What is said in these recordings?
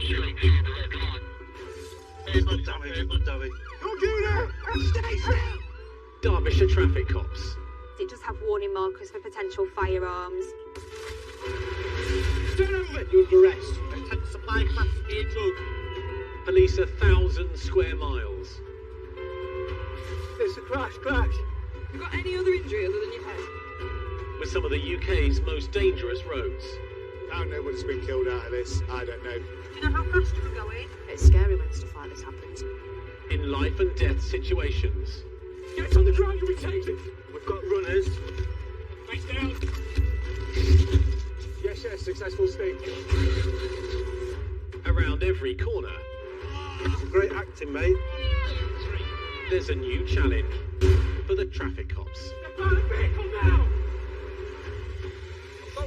straight through the red line. Here's my dummy. Don't do that! Stay still! Derbyshire traffic cops. It does have warning markers for potential firearms. Turn over! You're under arrest. Attempt supply class vehicle. Police 1,000 square miles. It's a crash. You got any other injury other than your head? With some of the UK's most dangerous roads. I don't know what's been killed out of this. I don't know. Do you know how fast you were going? It's scary when stuff like this happens. In life and death situations. Get on the ground, you retake it! We've got runners. Face down. Yes, successful sting. Around every corner, It's great acting, mate. there's a new challenge for the traffic cops. They've got a vehicle now!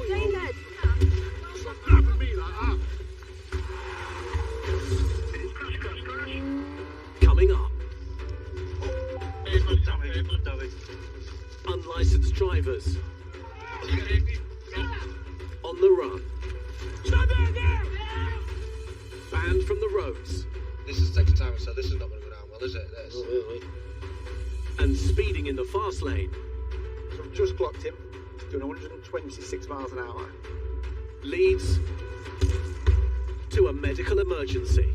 Stay dead. Stop grabbing me like that. Coming up, Here's my dummy. unlicensed drivers on the run, Stop there now! banned from the roads, This is the second time, so this is not going to go down well, is it? This. and speeding in the fast lane So I've just clocked him, doing 126 miles an hour. leads to a medical emergency.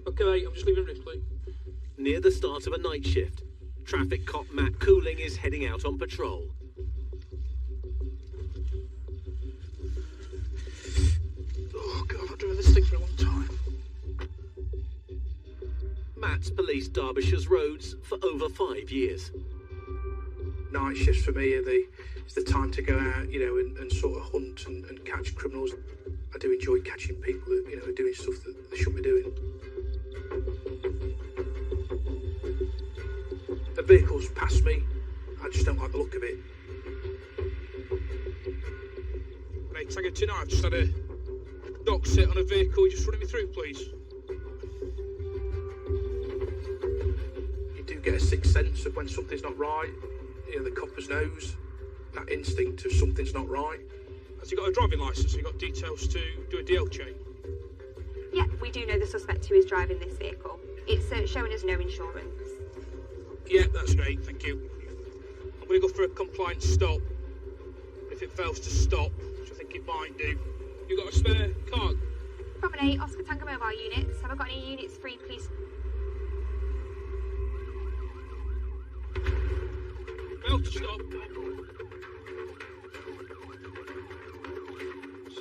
Okay, mate, I'm just leaving Ripley. Near the start of a night shift, traffic cop Matt Cooling is heading out on patrol. Oh, God, I've driven this thing for a long time. Matt's policed Derbyshire's roads for over 5 years. Night shifts for me are it's the time to go out, and sort of hunt and catch criminals. I do enjoy catching people that, are doing stuff that they shouldn't be doing. A vehicle's past me, I just don't like the look of it. Mate, Tiger 2 I've just had a dock sit on a vehicle. You just running me through, please? You do get a sixth sense of when something's not right. The copper's nose, that instinct of something's not right. Has he got a driving licence? Have you got details to do a DL chain? Yeah, we do know the suspect who is driving this vehicle. It's showing us no insurance. Yeah, that's great, thank you. I'm going to go for a compliance stop. If it fails to stop, which I think it might do, you got a spare card? Promenade, Oscar Tango Mobile units. Have I got any units free, please? Failed to stop.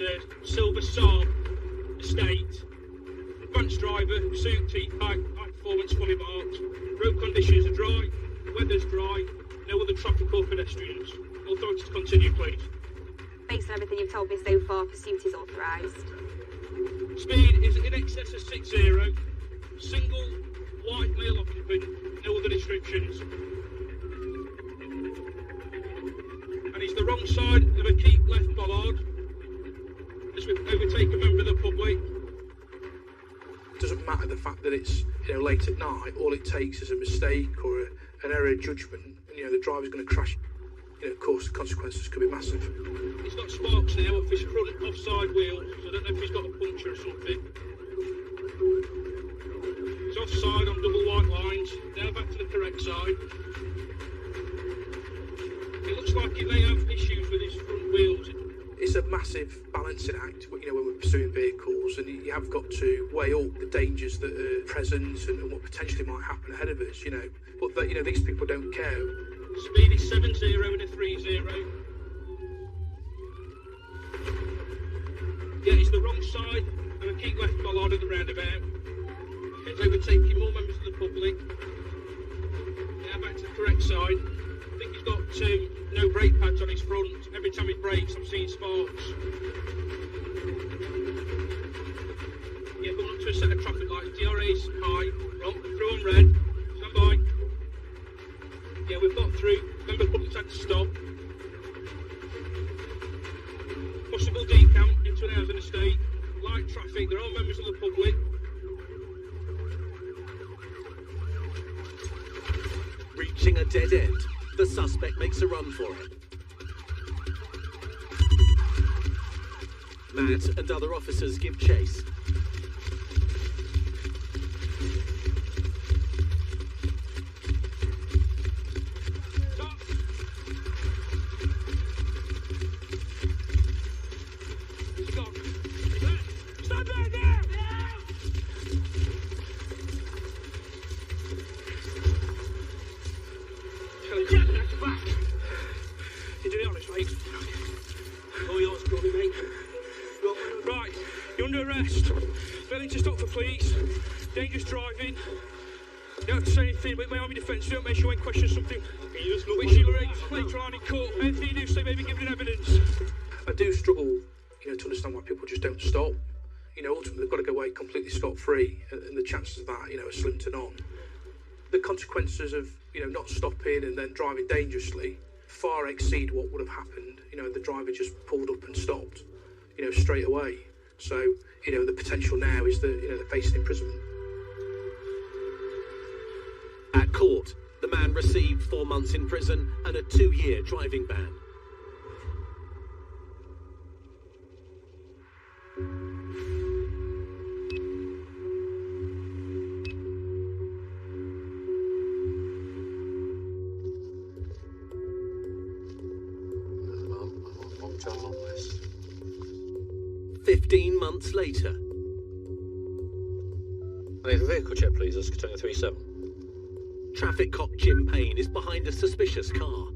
It's Silver Saab Estate. Advanced driver, suit, teeth pack, high performance, fully marked. Road conditions are dry, weather's dry, no other traffic or pedestrians. Authorities to continue, please. Based on everything you've told me so far, pursuit is authorised. Speed is in excess of 60. Single white male occupant, no other descriptions. And he's the wrong side of a keep left bollard as we overtake a member of the public. It doesn't matter the fact that it's late at night. All it takes is a mistake or an error of judgment, and the driver's going to crash. Of course, the consequences could be massive. He's got sparks now off his front offside wheel, so I don't know if he's got a puncture or something. He's offside on double white lines, now back to the correct side. It looks like he may have issues with his front wheels. It's a massive balancing act, when we're pursuing vehicles, and you have got to weigh up the dangers that are present and what potentially might happen ahead of us, But these people don't care. Speed is 70 and a 30. Yeah, it's the wrong side of a keep left bollard at the roundabout. It's overtaking more members of the public. Now back to the correct side. I think he's got no brake pads on his front. Every time he brakes, I'm seeing sparks. Yeah, going up to a set of traffic lights. DRA's high. Through on red. Stand by. Yeah, we've got through. Member of the public had to stop. Possible decamp into an housing estate. Light traffic. They're all members of the public. Reaching a dead end, the suspect makes a run for it. Matt and other officers give chase. Stop! He's gone. Stop right there! You're doing honest, mate. All yours, brother, mate. Right, you're under arrest. Failing to stop for police. Dangerous driving. You don't have to say anything, but in my army defence, don't make sure when question something. Which you'll arrange later on in court. Anything you do, say maybe give it evidence. I do struggle, to understand why people just don't stop. Ultimately they've got to go away completely scot-free, and the chances of that, are slim to none. The consequences of, not stopping and then driving dangerously far exceed what would have happened. The driver just pulled up and stopped, straight away. So, the potential now is that, they're facing imprisonment. At court, the man received 4 months in prison and a 2-year driving ban. Long list. 15 months later. I need a vehicle check, please. That's Katanga 37. Traffic cop Jim Payne is behind a suspicious car.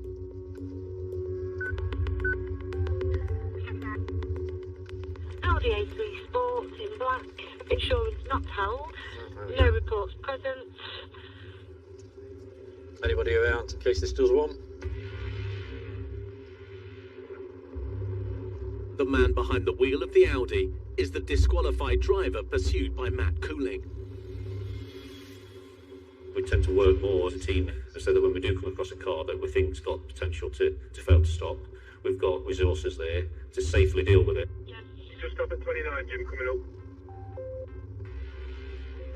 Audi A3 Sport in black. Insurance not held. No reports present. Anybody around in case this does one? The man behind the wheel of the Audi is the disqualified driver pursued by Matt Cooling. We tend to work more as a team so that when we do come across a car that we think's got potential to fail to stop, we've got resources there to safely deal with it. Just up at 29, Jim, coming up.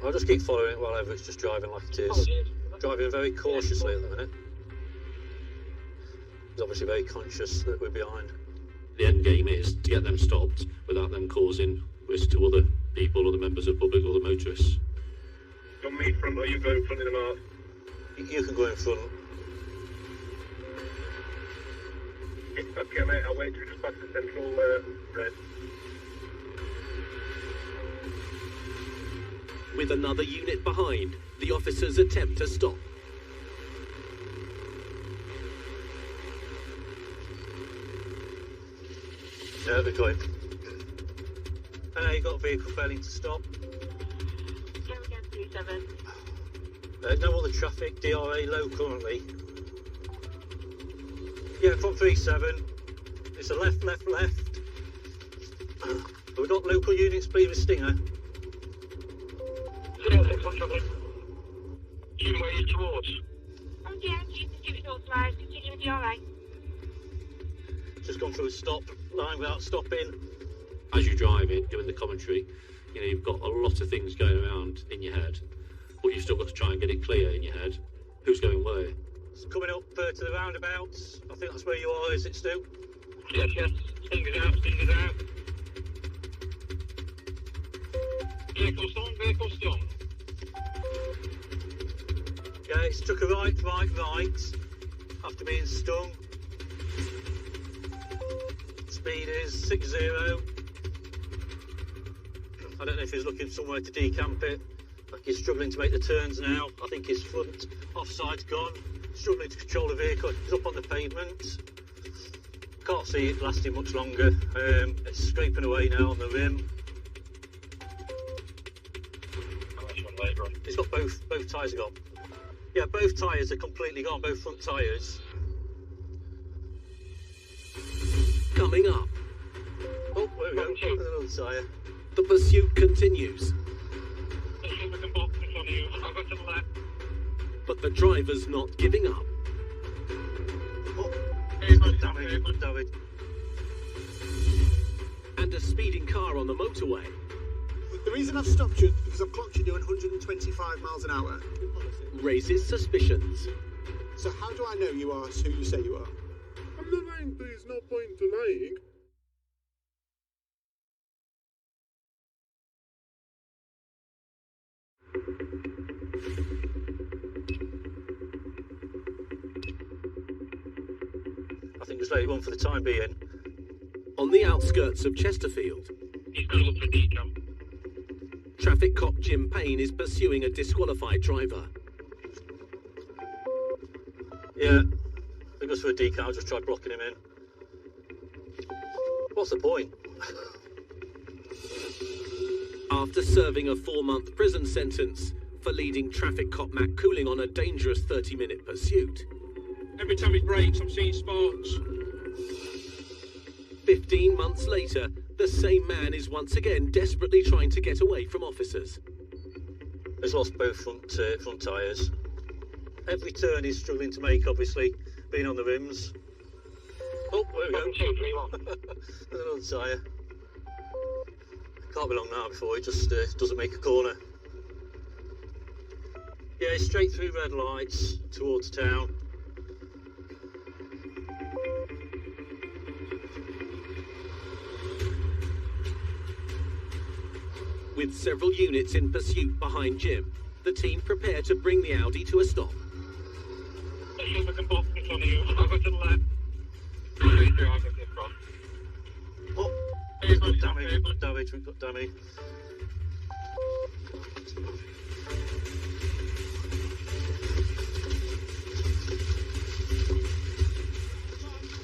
I'll just keep following it while Everett's just driving like it is. Driving very cautiously at the minute. He's obviously very conscious that we're behind. The end game is to get them stopped without them causing risk to other people, other members of the public, other motorists. You want me front or you go in front of them out? You can go in front. Okay, mate, I'll wait till just past the central red. With another unit behind, the officers attempt to stop. Yeah, they're going. You got a vehicle failing to stop. Go again, 37. No other traffic, DRA low currently. Yeah, from 37. It's a left. We've got local units, please, with Stinger. Yeah, that's what's happening. Jim, where are you towards? Oh, yeah, it's authorised. Continue with DRA. Just gone through a stop line without stopping. As you're driving, doing the commentary, you've got a lot of things going around in your head, but you've still got to try and get it clear in your head. Who's going where? It's coming up to the roundabouts. I think that's where you are, is it, Stu? Yes. Fingers out. Vehicle stone. Yeah, it's took a right, after being stung. Speed is 60. I don't know if he's looking somewhere to decamp it. Like he's struggling to make the turns now. I think his front offside's gone. Struggling to control the vehicle. He's up on the pavement. Can't see it lasting much longer. It's scraping away now on the rim. He's got both tyres are gone. Yeah, both tyres are completely gone, both front tyres. Coming up, Oh, there we go. Another tyre. the pursuit continues, but the driver's not giving up. Oh, David. And a speeding car on the motorway. The reason I've stopped you is because I've clocked you doing 125 miles an hour. Raises suspicions. So how do I know you are who you say you are? I'm not lying, there's no point to lying. I think just let it run for the time being. On the outskirts of Chesterfield, He's got to look for decamp. traffic cop Jim Payne is pursuing a disqualified driver. Yeah, if it goes for a decal, I'll just try blocking him in. What's the point? After serving a 4-month prison sentence for leading traffic cop Matt Cooling on a dangerous 30-minute pursuit. Every time he brakes, I'm seeing sparks. 15 months later, the same man is once again desperately trying to get away from officers. He's lost both front tyres. Every turn he's struggling to make, obviously, being on the rims. Oh, there we go. Another tyre. Can't be long now before he just doesn't make a corner. Yeah, straight through red lights towards town. With several units in pursuit behind Jim, the team prepare to bring the Audi to a stop. Let's see if we can box in front of you. I'll go to the left. I'll go to the front. Oh, we've got damage, we've got damage.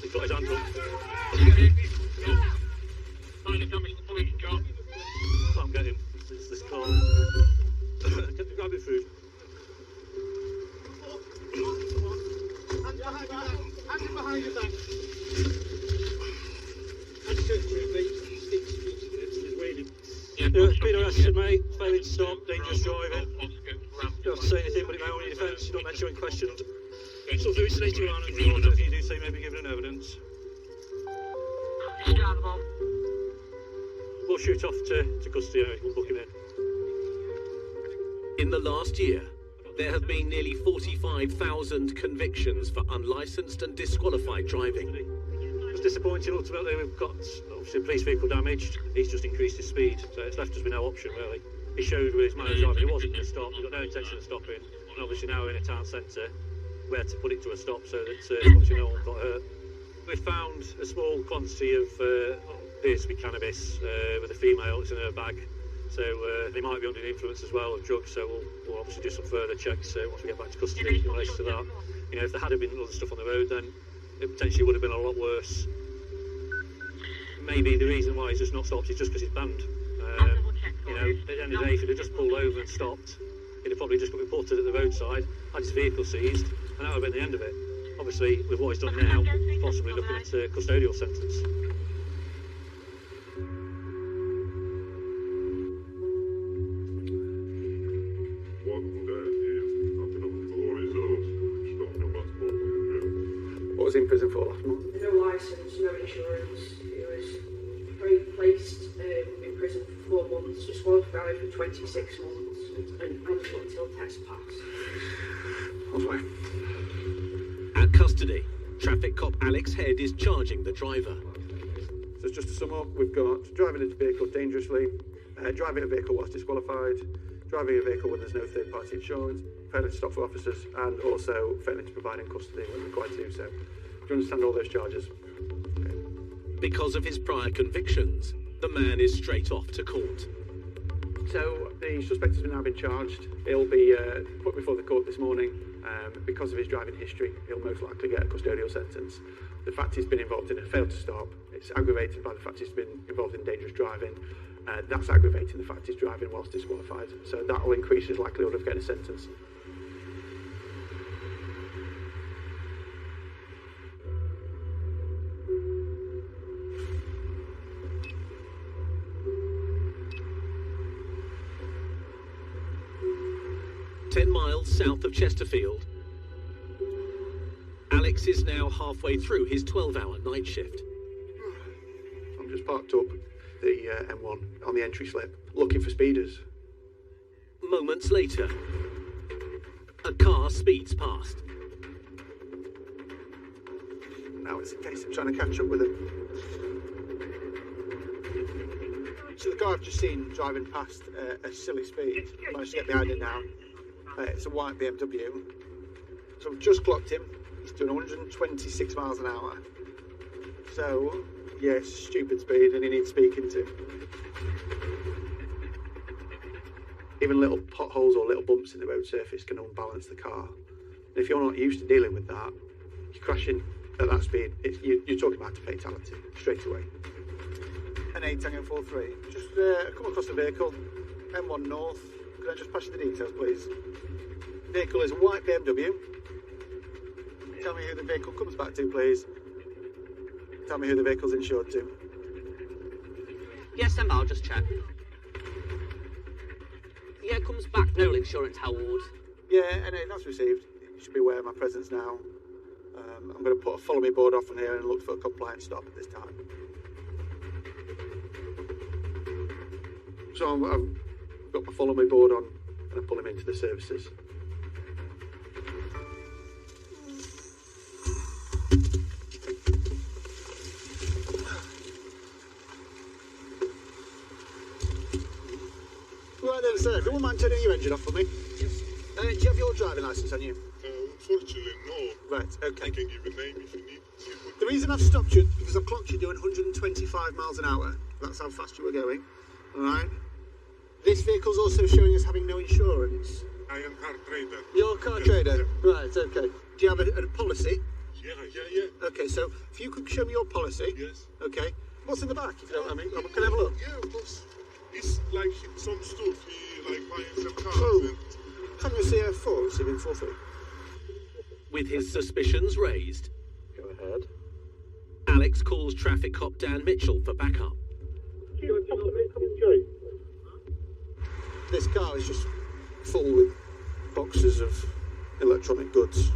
He's got his hands up. Find the damage the police got. Can't get him. It's this car. Grab your food. Hand behind your back. Yeah, been arrested, mate. Failing to stop, dangerous driving. You don't have to say anything, but in my own defence, you're not meant to be questioned. So through it's 81 and report if you do say maybe giving an evidence. We'll shoot off to custody and we'll book him in. In the last year, there have been nearly 45,000 convictions for unlicensed and disqualified driving. It's disappointing. Ultimately, we've got obviously a police vehicle damaged. He's just increased his speed, so it's left us with no option really. He showed with his manner of driving he wasn't going to stop. He's got no intention of stopping, and obviously now we're in a town centre, we had to put it to a stop so that obviously no one got hurt. We found a small quantity of appears to be cannabis with a female. It's in her bag, so they might be under the influence as well of drugs. So we'll obviously do some further checks once we get back to custody in relation to that. You know, if there had been other stuff on the road, then it potentially would have been a lot worse. Maybe the reason why he's just not stopped is just because he's banned. You know, at the end of the day, if he'd have just pulled over and stopped, he'd have probably just got reported at the roadside, had his vehicle seized, and that would have been the end of it. Obviously, with what he's done now, possibly looking at a custodial sentence. What was he in prison for last month? No licence, no insurance. He was placed in prison for 4 months, disqualified for 26 months, and eligible until test pass. Lovely. At custody, traffic cop Alex Head is charging the driver. So just to sum up, we've got driving a vehicle dangerously, driving a vehicle whilst disqualified, driving a vehicle when there's no third-party insurance, failing to stop for officers, and also failing to provide in custody when required to do so. Do you understand all those charges? Okay. Because of his prior convictions, the man is straight off to court. So the suspect has now been charged. He'll be put before the court this morning. Because of his driving history, he'll most likely get a custodial sentence. The fact he's been involved in a failed to stop, it's aggravated by the fact he's been involved in dangerous driving. That's aggravating the fact he's driving whilst disqualified. So that will increase his likelihood of getting a sentence. South of Chesterfield, Alex is now halfway through his 12-hour night shift. I'm just parked up the M1 on the entry slip, looking for speeders. Moments later, a car speeds past. now. It's a case of trying to catch up with him. So the car I've just seen driving past a silly speed, managed to get behind it now. It's a white BMW. So I've just clocked him. He's doing 126 miles an hour. So, yeah, it's stupid speed and he needs speaking to. Even little potholes or little bumps in the road surface can unbalance the car. And if you're not used to dealing with that, you're crashing at that speed, you're talking about a fatality straight away. N8 Tango 43, just come across the vehicle, M1 North. Could I just pass you the details, please? Vehicle is a white BMW. Tell me who the vehicle comes back to, please. Tell me who the vehicle's insured to. Yes, I'll just check. Yeah, comes back, no insurance held. Yeah, N8, that's received. You should be aware of my presence now. I'm going to put a follow me board off on here and look for a compliant stop at this time. So I've got my follow me board on and I pull him into the services. Right then, sir, if you wouldn't mind turning your engine off for me. Yes. Do you have your driving licence on you? Unfortunately, no. Right, okay. I can give a name if you need. The reason I've stopped you is because I've clocked you doing 125 miles an hour. That's how fast you were going. Alright? This vehicle's also showing us having no insurance. I am car trader. You're a car trader? Yeah. Right, okay. Do you have a policy? Yeah. Okay, so if you could show me your policy. Yes. Okay. What's in the back? If you don't mind me. Can I have a look? Yeah, of course. It's like some stuff. He like buying some cars. Oh. Can you see a 4? CV 43? With his suspicions raised, Go ahead. Alex calls traffic cop Dan Mitchell for backup. This car is just full with boxes of electronic goods,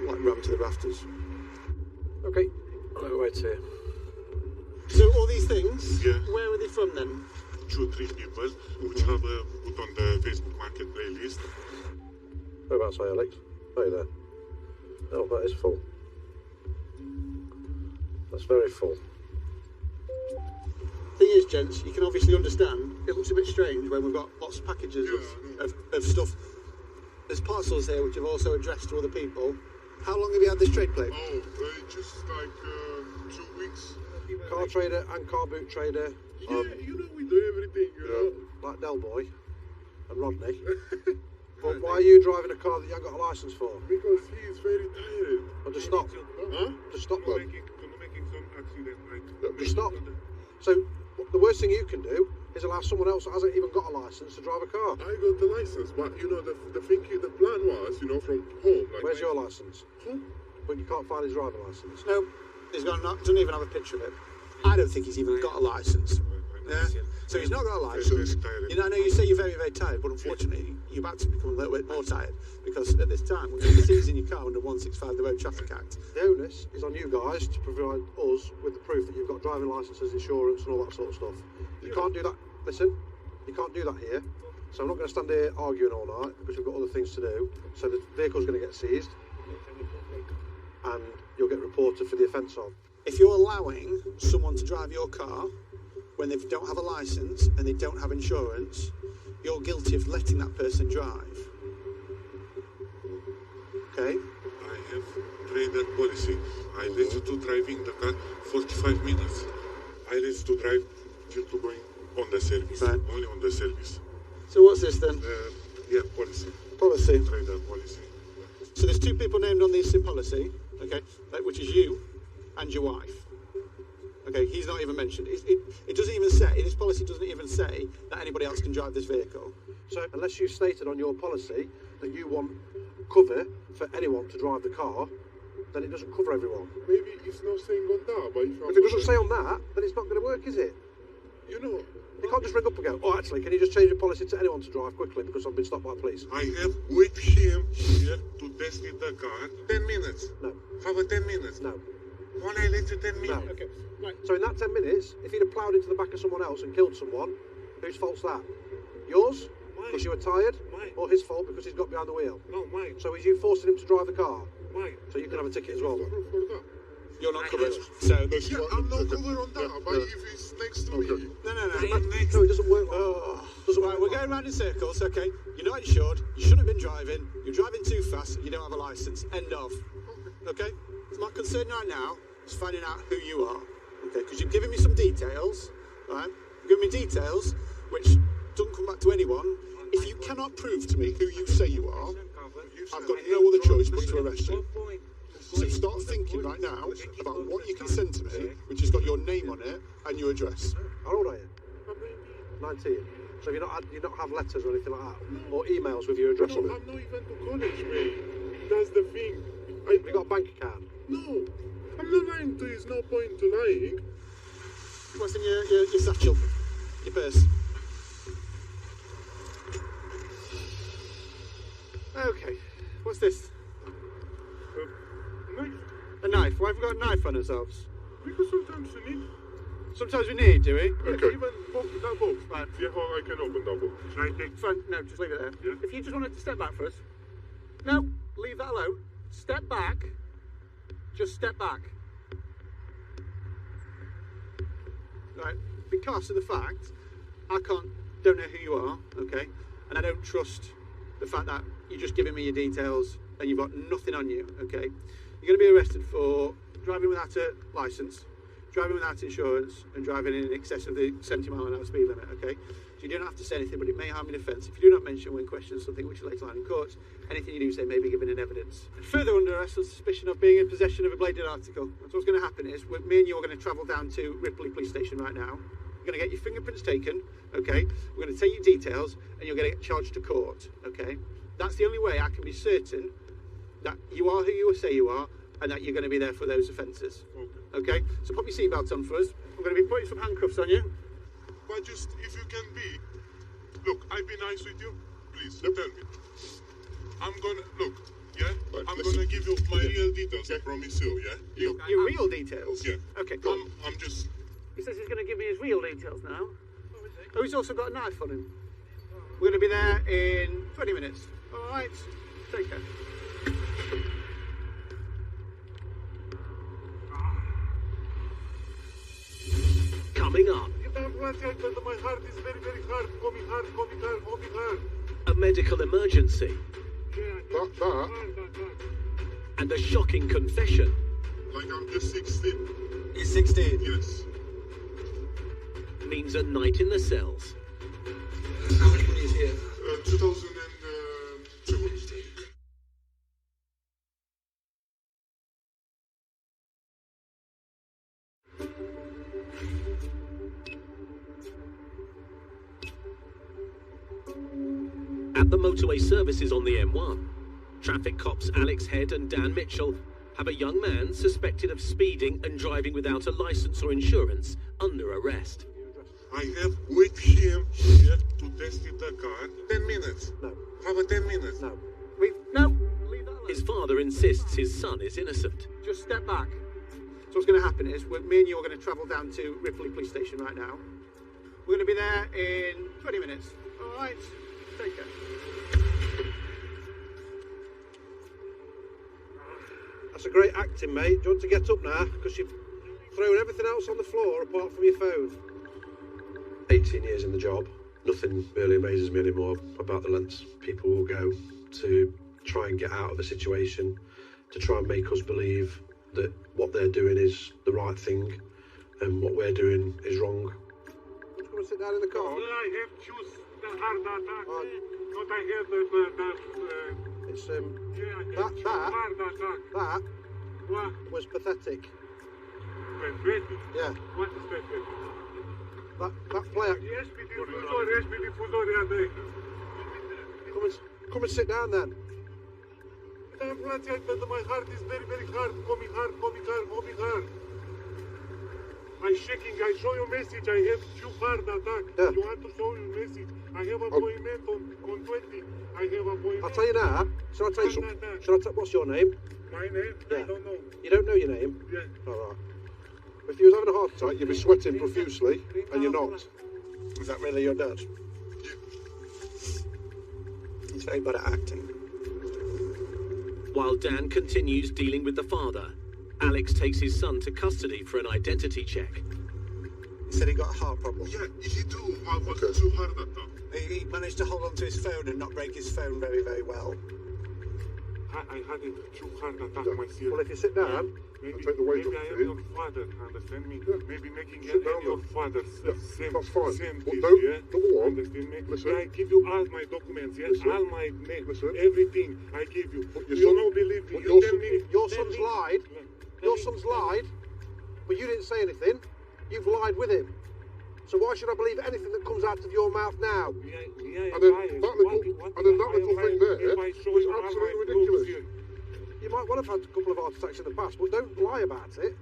like rammed to the rafters. Okay, right wait here. So all these things, yeah. Where are they from then? 2 or 3 people which have put on the Facebook Marketplace list. Whereabouts are you, Alex? Oh, you there? Oh, that is full. That's very full. Thing is, gents, you can obviously understand, it looks a bit strange when we've got lots of packages of stuff. There's parcels here which have also addressed to other people. How long have you had this trade plate? Oh, just like 2 weeks. Car trader and car boot trader. Yeah, you know, we do everything, you know. Like Del Boy and Rodney. But why are you driving a car that you haven't got a licence for? Because he is very tired. Well, just stop. Huh? Just stop, making some accident. Like, just stop. So, the worst thing you can do is allow someone else that hasn't even got a licence to drive a car. I got the licence, but you know, the plan was, you know, from home. Like, where's your licence? Home? But you can't find his driving licence. No, doesn't even have a picture of it. I don't think he's even got a licence. Yeah? So he's not got a licence. You know, I know you say you're very, very tired, but unfortunately, you're about to become a little bit more tired because at this time, we're going to be seizing your car under 165, the Road Traffic Act. The onus is on you guys to provide us with the proof that you've got driving licences, insurance, and all that sort of stuff. You can't do that. Listen, you can't do that here. So I'm not going to stand here arguing all night because we've got other things to do. So the vehicle's going to get seized, and you'll get reported for the offence of. If you're allowing someone to drive your car when they don't have a licence and they don't have insurance, you're guilty of letting that person drive. Okay? I have trader policy. I let you to driving the car 45 minutes. I let you to drive you to going on the service. Right. Only on the service. So what's this then? Yeah, policy. Policy. Trader policy. So there's 2 people named on this policy, okay, which is you and your wife. Okay, he's not even mentioned. It doesn't even say, this policy doesn't even say that anybody else can drive this vehicle. So unless you stated on your policy that you want cover for anyone to drive the car, then it doesn't cover everyone. Maybe it's not saying on that, but if it doesn't say on that, then it's not going to work, is it? You know, you can't just ring up and go, oh, actually, can you just change your policy to anyone to drive quickly because I've been stopped by police? I have with him here to test the car 10 minutes. No. Have a 10 minutes. No. When I let you 10 minutes. No. Okay, right. So in that 10 minutes, if he'd have ploughed into the back of someone else and killed someone, whose fault's that? Yours? Mine. Because you were tired? Mine. Or his fault because he's got behind the wheel? No, mine. So is you forcing him to drive the car? Why? So you can have a ticket as well. For that. You're not covered. So Yeah, I'm not covered on that, but if it's next to me. no. No, it doesn't work. Doesn't work. We're going round in circles. Okay. You're not insured. You shouldn't have been driving. You're driving too fast. You don't have a license. End of. Okay. My concern right now is finding out who you are. Okay. Because you've given me some details. Right. You've given me details which don't come back to anyone. If you cannot prove to me who you say you are, I've got no other choice but to arrest you. So start thinking right now about what you can send to me, which has got your name on it and your address. How old are you? 19. So you not have letters or anything like that, or emails with your address on it? I'm not even to college, mate. That's the thing. You got a bank account? No, I'm not lying to you. There's no point to lying. What's in your satchel? Your purse? Okay. What's this? Knife. A knife. Why have we got a knife on ourselves? Because sometimes you need. Sometimes we need, do we? Okay. Even that box. Right. Yeah, I can open that box. Should I take? Fine. No, just leave it there. Yeah. If you just wanted to step back for us. No, leave that alone. Step back. Just step back. Right. Because of the fact I don't know who you are, okay? And I don't trust the fact that you're just giving me your details and you've got nothing on you, okay? You're going to be arrested for driving without a licence, driving without insurance, and driving in excess of the 70-mile-an-hour speed limit, okay? So you don't have to say anything, but it may harm an offence if you do not mention when questioned something which later on in court. Anything you do say may be given in evidence. Further under arrest on suspicion of being in possession of a bladed article. That's what's going to happen is, me and you are going to travel down to Ripley Police Station right now. You're going to get your fingerprints taken, okay? We're going to take your details, and you're going to get charged to court, okay? That's the only way I can be certain that you are who you say you are, and that you're going to be there for those offences. Okay? So put your seatbelts on for us. I'm going to be putting some handcuffs on you. But just if you can be. Look, I'll be nice with you. Please, tell me. I'm gonna look. Yeah, I'm gonna give you my real details. I promise you. Yeah. Your real details. Yeah. Okay. Cool. I'm just. He says he's going to give me his real details now. Oh, he's also got a knife on him. We're going to be there in 20 minutes. All right. Take care. Coming up. My heart is very, very hard. Coming hard. A medical emergency. That. And a shocking confession. Like I'm just 16. You're 16? Yes. Means a night in the cells. How many money is here? 2002. At the motorway services on the M1, traffic cops Alex Head and Dan Mitchell have a young man suspected of speeding and driving without a license or insurance under arrest. I have with him here to test the car. 10 minutes. No. Have a 10 minutes. No. No. Leave that alone. His father insists his son is innocent. Just step back. So what's going to happen is, me and you are going to travel down to Ripley Police Station right now. We're going to be there in 20 minutes. All right. Take care. That's a great acting, mate. Do you want to get up now? Because you've thrown everything else on the floor apart from your phone. 18 years in the job. Nothing really amazes me anymore about the lengths people will go to try and get out of a situation, to try and make us believe that what they're doing is the right thing and what we're doing is wrong. Just going to sit down in the car? I have choose the heart attack. What I have that. It's that that was pathetic. Pathetic? Yeah. What is pathetic? That player. Come and sit down then. My heart is very, very hard. Coming hard. I'm shaking. I show you message. I have two heart attack. Yeah. You want to show you message? I have appointment on 20. I have appointment. I'll tell you now. Shall I tell you something? What's your name? My name? Yeah. I don't know. You don't know your name? Yeah. All right. If you was having a heart attack, you'd be sweating profusely, and you're not. Is that really your dad? Yeah. He's very bad at acting. While Dan continues dealing with the father, Alex takes his son to custody for an identity check. He said he got a heart problem. Yeah, he do have a two heart attack. He managed to hold on to his phone and not break his phone very, very well. I had a true heart attack myself. Well, if you sit down, maybe, take the weight maybe off I am you. your father, understand me? Yeah. Maybe making Sit down your then. father same, that's fine. same But piece, don't, yeah? number one, Understand me? listen. I give you all my documents, yeah? Listen. All my name, Listen. everything I give you. But your You son- don't believe me. but You tell me. your tell son's me- lied. Your son's lied, but you didn't say anything. You've lied with him. So why should I believe anything that comes out of your mouth now? And And then that little thing there was absolutely ridiculous. You might well have had a couple of heart attacks in the past, but don't lie about it.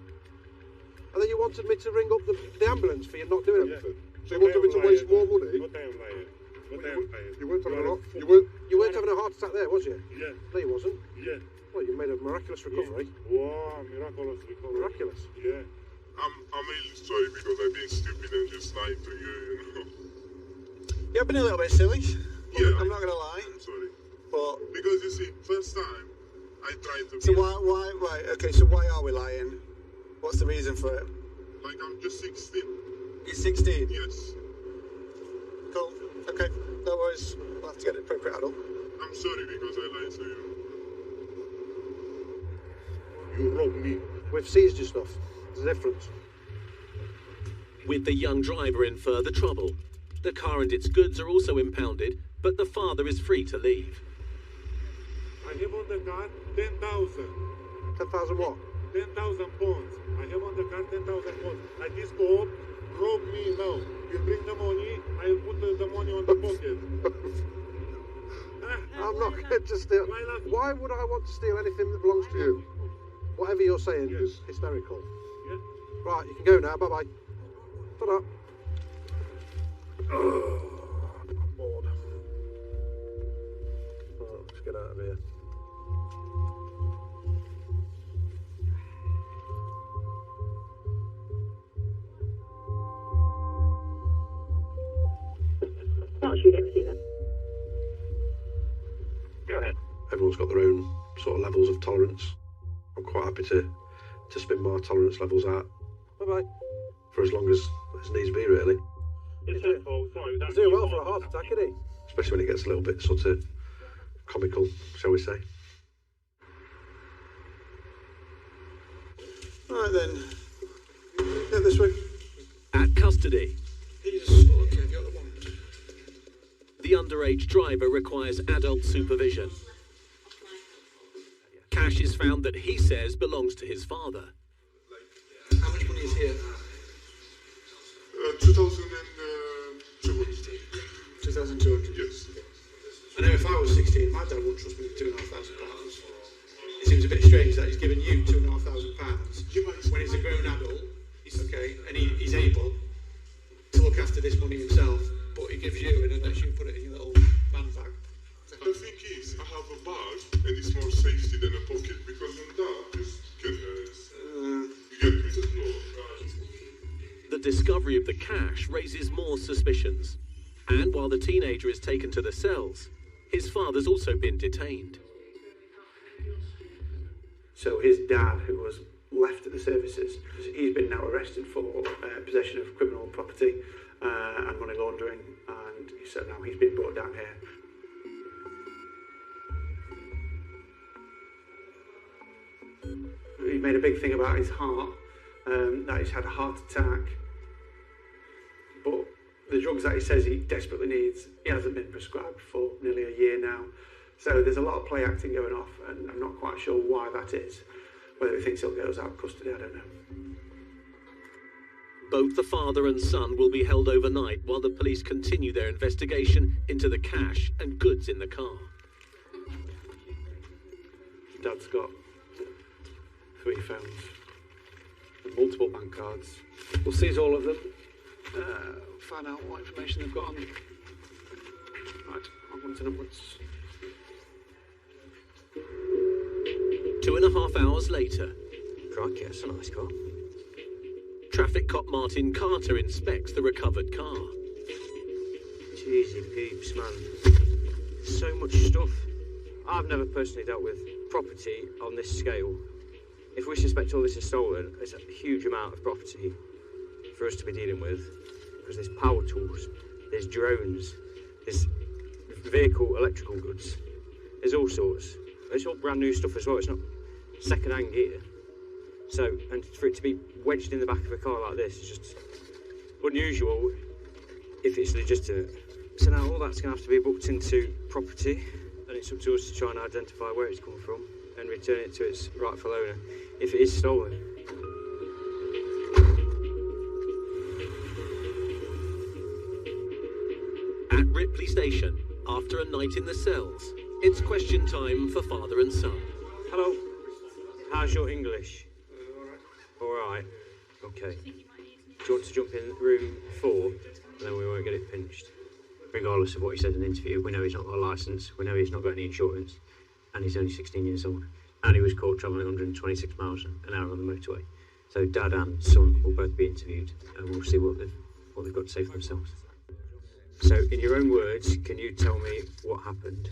And then you wanted me to ring up the ambulance for you not doing anything. So you wanted me to waste more money. But I am lying. But I am lying. You weren't having a You you weren't having a heart attack there, was you? Yeah. No, you wasn't. Yeah. Well, you made a miraculous recovery. Wow, miraculous recovery. Miraculous. Yeah. I'm really sorry because I've been stupid and just lied to you, you know. Yeah, I've been a little bit silly. Yeah. I'm not going to lie. I'm sorry. But Because you see, first time I tried to so why? Okay, so why are we lying? What's the reason for it? Like I'm just 16. You're 16. Yes. Cool. Okay. No worries. We'll have to get an appropriate adult. I'm sorry because I lied to you. You robbed me. We've seized your stuff. There's a difference. With the young driver in further trouble, the car and its goods are also impounded, but the father is free to leave. I have on the car 10,000. 10,000 what? 10,000 pounds. I have on the car 10,000 pounds. And this cop robbed me now. You bring the money, I will put the money on the pocket. I'm not going to steal. Why would I want to steal anything that belongs to you? Whatever you're saying is hysterical. Yeah. Right, you can go now. Bye-bye. Ta-da. I'm bored. Oh, let's get out of here. Go ahead. Everyone's got their own sort of levels of tolerance. I'm quite happy to spin my tolerance levels out. Bye-bye. For as long as needs be, really. It's her fault. Sorry, He's doing well for a heart attack, isn't he? Especially when it gets a little bit sort of comical, shall we say. Right then. Yeah, this way. At custody, He's okay. The other one. the underage driver requires adult supervision. Cash is found that he says belongs to his father. How much money is here? 2,200. 2,200. Yes. I know if I was 16, my dad wouldn't trust me with £2,500. It seems a bit strange that he's given you £2,500 when he's a grown adult, okay, and he's able to look after this money himself, but he gives you and then lets you put it in your little man bag. The thing is, I have a bag and it's more safety than a pocket because on that is you get me. The discovery of the cash raises more suspicions, and while the teenager is taken to the cells, his father's also been detained. So his dad, who was left at the services, he's been now arrested for possession of criminal property and money laundering, and so now he's been brought down here. He made a big thing about his heart, that he's had a heart attack, but the drugs that he says he desperately needs, he hasn't been prescribed for nearly a year now. So there's a lot of play acting going off, and I'm not quite sure why that is. Whether he thinks he'll get us out of custody, I don't know. Both the father and son will be held overnight while the police continue their investigation into the cash and goods in the car. Dad's got 3 phones and multiple bank cards. We'll seize all of them, find out what information they've got on them. Right, onwards and upwards. 2.5 hours later, Crikey, that's a nice car. traffic cop Martin Carter inspects the recovered car. Jeezy peeps, man. So much stuff. I've never personally dealt with property on this scale. If we suspect all this is stolen, it's a huge amount of property for us to be dealing with, because there's power tools, there's drones, there's vehicle electrical goods, there's all sorts. It's all brand new stuff as well, it's not second-hand gear. So, and for it to be wedged in the back of a car like this is just unusual if it's legitimate. So now all that's going to have to be booked into property, and it's up to us to try and identify where it's come from and return it to its rightful owner if it is stolen. At Ripley Station, after a night in the cells, it's question time for father and son. Hello. How's your English? All right. Okay. Do you want to jump in room 4, and then we won't get it pinched? Regardless of what he said in the interview, we know he's not got a licence, we know he's not got any insurance, and he's only 16 years old. And he was caught travelling 126 miles an hour on the motorway. So Dad and son will both be interviewed, and we'll see what they've got to say for themselves. So, in your own words, can you tell me what happened?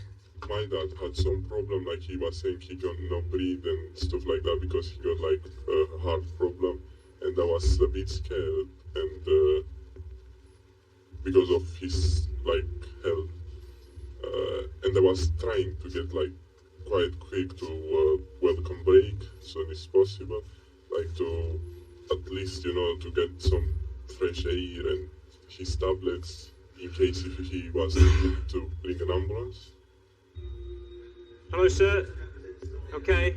My dad had some problem, like he was saying he got no breathe and stuff like that because he got like a heart problem, and I was a bit scared, and because of his like health, and I was trying to get like quite quick to welcome break as soon as possible, like to at least, you know, to get some fresh air and his tablets in case if he was needed to bring an ambulance. Hello, sir. Okay.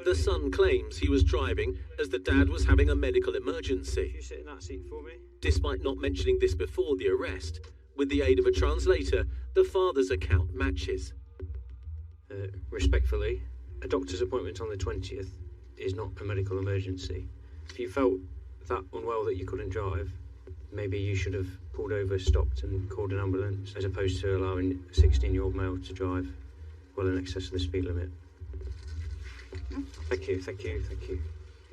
The son claims he was driving as the dad was having a medical emergency. Can you sit in that seat for me? Despite not mentioning this before the arrest, with the aid of a translator, the father's account matches. Respectfully, a doctor's appointment on the 20th is not a medical emergency. If you felt that unwell that you couldn't drive, maybe you should have pulled over, stopped and called an ambulance, as opposed to allowing a 16-year-old male to drive well in excess of the speed limit. Thank you, thank you, thank you.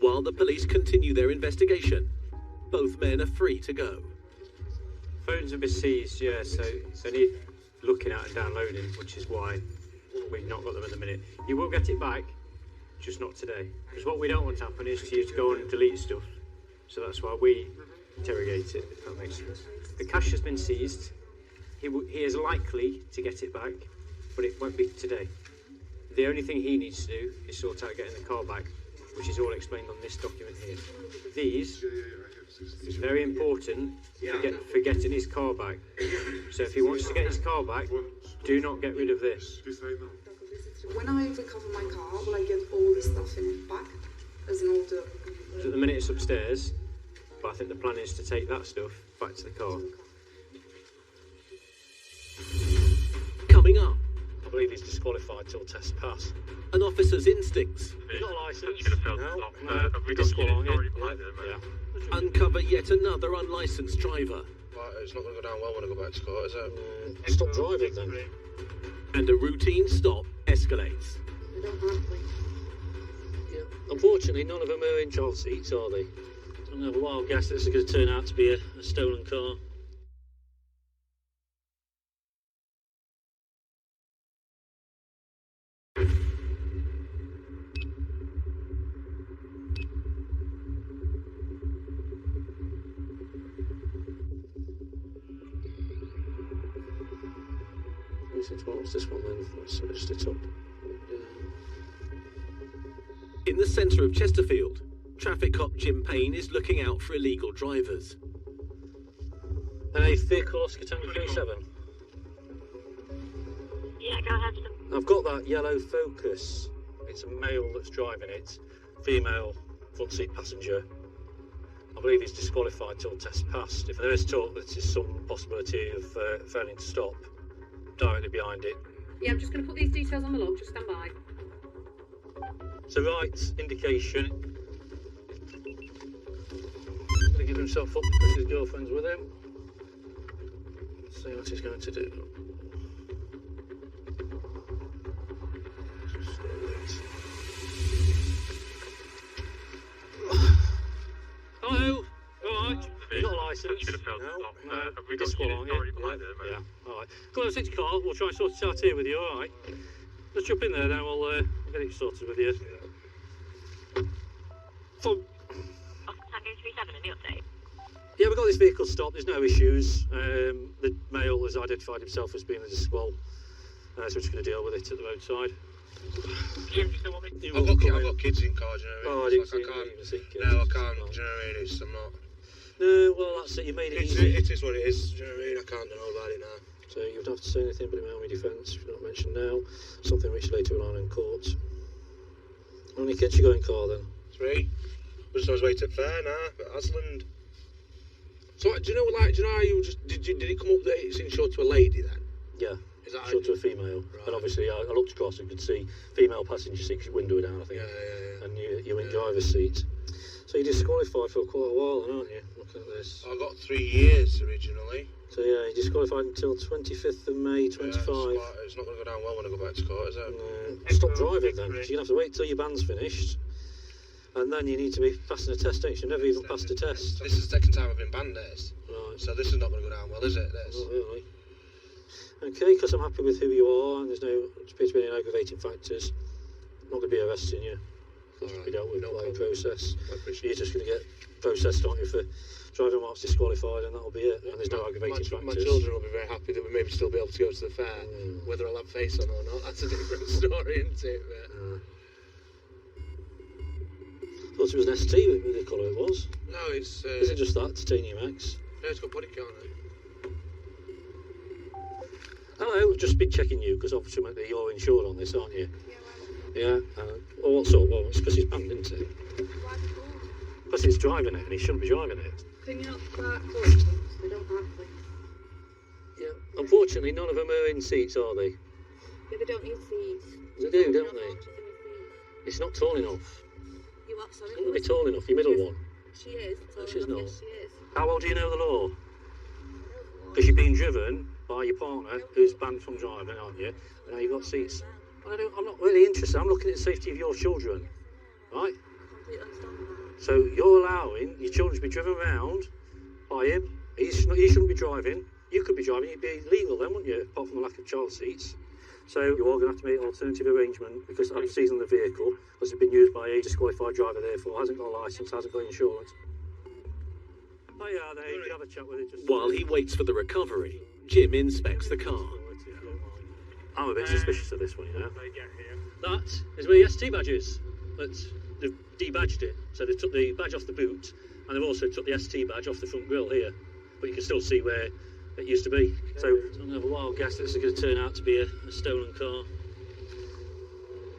While the police continue their investigation, both men are free to go. Phones have been seized, yeah, so they need looking at and downloading, which is why we've not got them at the minute. You will get it back, just not today. Because what we don't want to happen is for you to go on and delete stuff. So that's why we interrogate it, if that makes sense. The cash has been seized. He is likely to get it back, but it won't be today. The only thing he needs to do is sort out getting the car back, which is all explained on this document here. These is very important for getting his car back. So if he wants to get his car back, do not get rid of this. When I recover my car, will I get all this stuff in it back as an order? At the minute it's upstairs, but I think the plan is to take that stuff back to the car. Coming up, I believe he's disqualified till test pass. an officer's instincts. He's got a licence. No, disqualified. Yeah. Uncover yet another unlicensed driver. It's not going to go down well when I go back to court, is it? Stop driving then. And a routine stop escalates. Yeah. Unfortunately, none of them are in child seats, are they? I don't have a wild guess this is going to turn out to be a stolen car. What's this one then? Let's just it up. In the centre of Chesterfield, traffic cop Jim Payne is looking out for illegal drivers. An 8th vehicle, Oscar Tango 37. Yeah, go ahead. I've got that yellow Focus. It's a male that's driving it. Female front seat passenger. I believe he's disqualified till test passed. If there is talk that there's some possibility of failing to stop directly behind it. Yeah, I'm just going to put these details on the log. Just stand by. It's a right indication. He's going to give himself up because his girlfriend's with him. Let's see what he's going to do. Hello. All right. You got a licence? No. Disqualified. Yeah. All right. Go on, sit your car. We'll try and sort it out here with you. All right. Let's jump in there now, we'll get it sorted with you. So, Tango 37 in the update. yeah, we've got this vehicle stopped, there's no issues. The male has identified himself as being a squall, so we're just going to deal with it at the roadside. I've got kids in cars, you know what I mean? Oh, I can't. No, I can't, do you know what I mean? I'm not... No, well, that's it, you made it easy. It is what it is, do you know what I mean? I can't know about it now. So you don't have to say anything but in my army defence, if you're not mentioned now. Something which later will on in court. How many kids you got in car then? 3. We're just on his way to fair now, at Asland. So, do you know how you just... Did it come up that it's insured to a lady then? Yeah. Is that insured to a female. Right. And obviously I looked across and could see female passenger seat, window down, I think. Yeah. And you're in driver's seat. So you're disqualified for quite a while then, aren't you? Looking at this. I got 3 years originally. So yeah, you're disqualified until 25th of May 25. Yeah, it's not going to go down well when I go back to court, is it? No. Stop driving then, because you're going to have to wait till your band's finished. And then you need to be passing a test, don't you? You've never even passed a test. This is the second time I've been banned this. Right. So this is not going to go down well, is it? This? Not really. Okay, because I'm happy with who you are and there's no appears to be any aggravating factors. I'm not going to be arresting you. That's to be dealt with by process. You're just going to get processed, aren't you, for driving whilst disqualified, and that'll be it. And there's no aggravating factors. My children will be very happy that we maybe still be able to go to the fair. Whether I'll have face on or not, that's a different story, isn't it? Thought it was an ST with the colour it was. No, it's... Is it just that, Titanium X? No, it's got body count on it. Hello, I've just been checking you, because ultimately you're insured on this, aren't you? Yeah. Well, what sort? Well, it's because he's banned, isn't it? Because he's driving it, and he shouldn't be driving it. Can you not park close? They don't have things. Yeah. Unfortunately, none of them are in seats, are they? Yeah, they don't need seats. They do, don't they? It's not tall enough. You what, sorry? It's not going to be tall enough, your middle one. She is. No, she's not. Yes, she is. How well do you know the law? Because you're being driven by your partner who's banned from driving, aren't you? And now you've got seats. I'm not really interested. I'm looking at the safety of your children, right? So you're allowing your children to be driven around by him. He shouldn't be driving. You could be driving. You'd be illegal then, wouldn't you? Apart from the lack of child seats. So you are going to have to make an alternative arrangement because I'm seizing the vehicle because it's been used by a disqualified driver. Therefore, hasn't got a licence, hasn't got insurance. Oh yeah, they can have a chat with it. While he waits for the recovery, Jim inspects the car. I'm a bit suspicious of this one, you know. That is where the ST badge is. They've debadged it. So they took the badge off the boot, and they've also took the ST badge off the front grille here. But you can still see where it used to be. So I'm going to have a wild guess that this is going to turn out to be a stolen car.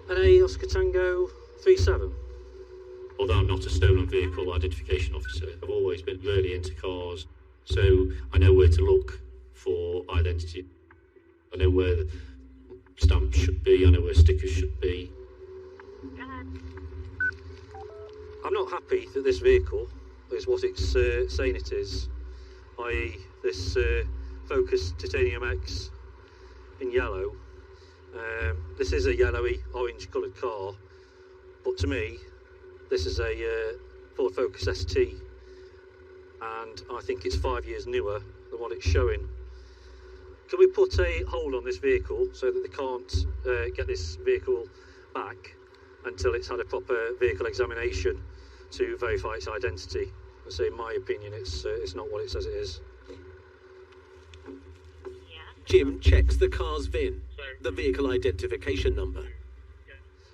And a Oscar Tango 37. Although I'm not a stolen vehicle identification officer, I've always been really into cars, so I know where to look for identity. I know where the stamps should be, I know where stickers should be. I'm not happy that this vehicle is what it's saying it is, i.e. this Focus Titanium X in yellow. This is a yellowy, orange coloured car, but to me, this is a Ford Focus ST, and I think it's 5 years newer than what it's showing. Can we put a hold on this vehicle so that they can't get this vehicle back until it's had a proper vehicle examination to verify its identity? So in my opinion, it's not what it says it is. Jim checks the car's VIN, the vehicle identification number.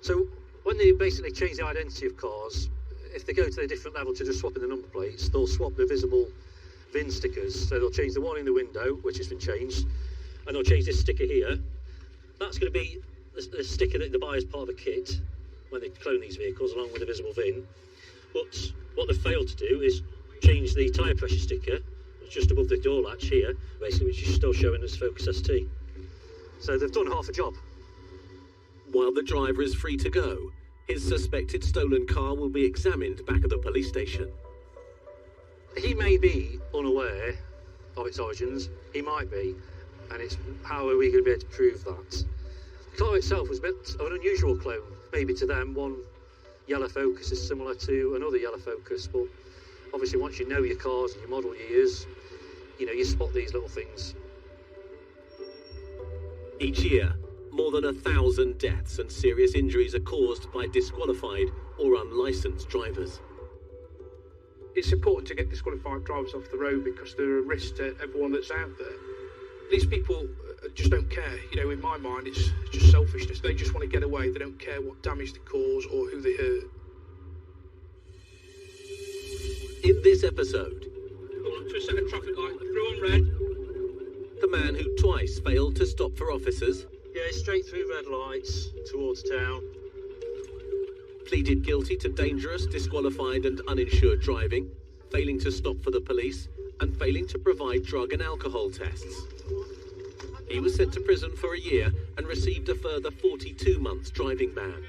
So when they basically change the identity of cars, if they go to a different level to just swapping the number plates, they'll swap the visible VIN stickers. So they'll change the one in the window, which has been changed, and they'll change this sticker here. That's going to be the sticker that they buy as part of a kit when they clone these vehicles, along with the visible VIN. But what they've failed to do is change the tyre pressure sticker, just above the door latch here, basically, which is still showing as Focus ST. So they've done half a job. While the driver is free to go, his suspected stolen car will be examined back at the police station. He may be unaware of its origins, he might be, and it's how are we going to be able to prove that? The car itself was a bit of an unusual clone. Maybe to them, one yellow Focus is similar to another yellow Focus, but obviously once you know your cars and your model years, you spot these little things. Each year, More than 1,000 deaths and serious injuries are caused by disqualified or unlicensed drivers. It's important to get disqualified drivers off the road because they're a risk to everyone that's out there. These people just don't care. You know, in my mind, it's just selfishness. They just want to get away. They don't care what damage they cause or who they hurt. In this episode, Come on to a set of traffic lights, through on red. the man who twice failed to stop for officers Yeah, straight through red lights towards town. pleaded guilty to dangerous, disqualified and uninsured driving, failing to stop for the police, and failing to provide drug and alcohol tests. He was sent to prison for a year and received a further 42 months driving ban.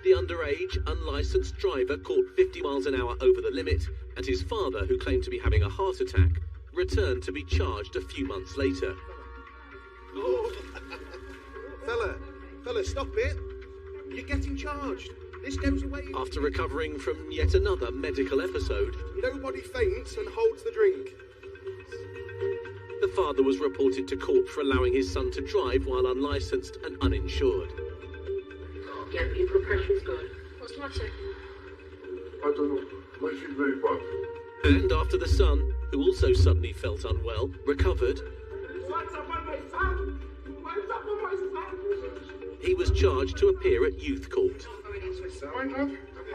The underage, unlicensed driver caught 50 miles an hour over the limit, and his father, who claimed to be having a heart attack, returned to be charged a few months later. Oh. Fella, stop it. You're getting charged. This goes away. After recovering from yet another medical episode, Nobody faints and holds the drink. the father was reported to court for allowing his son to drive while unlicensed and uninsured. Yeah, your blood pressure's good. What's the matter? I don't know. My feet very bad. And after the son, who also suddenly felt unwell, recovered, What's up on my son? What's up on my son? he was charged to appear at youth court.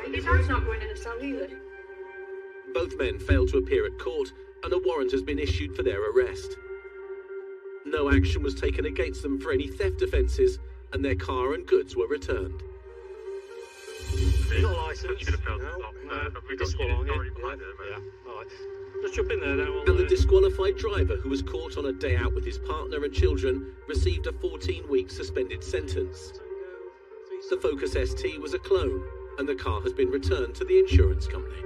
Your dad's not going in a cell either. Both men failed to appear at court, and a warrant has been issued for their arrest. No action was taken against them for any theft offences, and their car and goods were returned. Not licensed. Disqualified. Yeah. All right. Let's jump in there then. And the disqualified driver, who was caught on a day out with his partner and children, received a 14-week suspended sentence. The Focus ST was a clone, and the car has been returned to the insurance company.